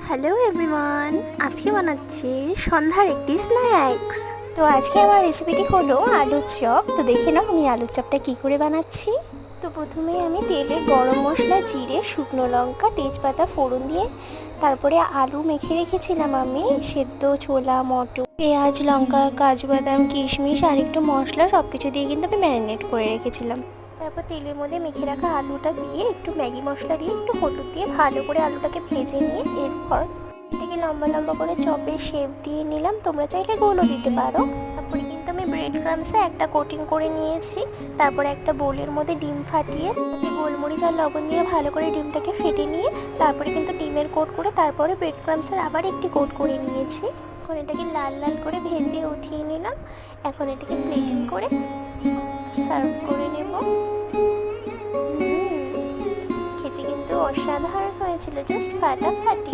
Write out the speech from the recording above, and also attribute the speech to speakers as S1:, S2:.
S1: Hello everyone, আজকে বানাচ্ছি সন্ধ্যার একটি স্ন্যাক্স।
S2: তো আজকে আমার রেসিপিটি হলো আলুর চপ। তো দেখে নাও আমি আলুর চপটা কী করে বানাচ্ছি। তো প্রথমে আমি তেলে গরম মশলা, জিরে, শুকনো লঙ্কা, তেজপাতা ফোড়ন দিয়ে তারপরে আলু মেখে রেখেছিলাম আমি, সেদ্ধ ছোলা, মটর, পেঁয়াজ, লঙ্কা, কাজু বাদাম, কিশমিশ আর একটু মশলা সব কিছু দিয়ে কিন্তু আমি ম্যারিনেট করে রেখেছিলাম। তারপর তেলের মধ্যে মেখে রাখা আলুটা দিয়ে একটু ম্যাগি মশলা দিয়ে একটু হলুদ দিয়ে ভালো করে আলুটাকে ভেজে নিয়ে এরপর এটাকে লম্বা লম্বা করে চপের শেপ দিয়ে নিলাম। তোমরা চাইলে গোলও দিতে পারো। তারপরে কিন্তু আমি ব্রেড ক্রামসে একটা কোটিং করে নিয়েছি। তারপরে একটা বোলের মধ্যে ডিম ফাটিয়ে তাতে গোলমরিচ আর লবণ দিয়ে ভালো করে ডিমটাকে ফেটে নিয়ে তারপরে কিন্তু ডিমের কোট করে তারপরে ব্রেড ক্রামসের আবার একটি কোট করে নিয়েছি। এখন এটাকে লাল লাল করে ভেজে উঠিয়ে নিলাম। এখন এটাকে প্লেটিং করে সার্ভ করে নেব। খেতে কিন্তু অসাধারণ হয়েছিল, জাস্ট ফাটাফাটি।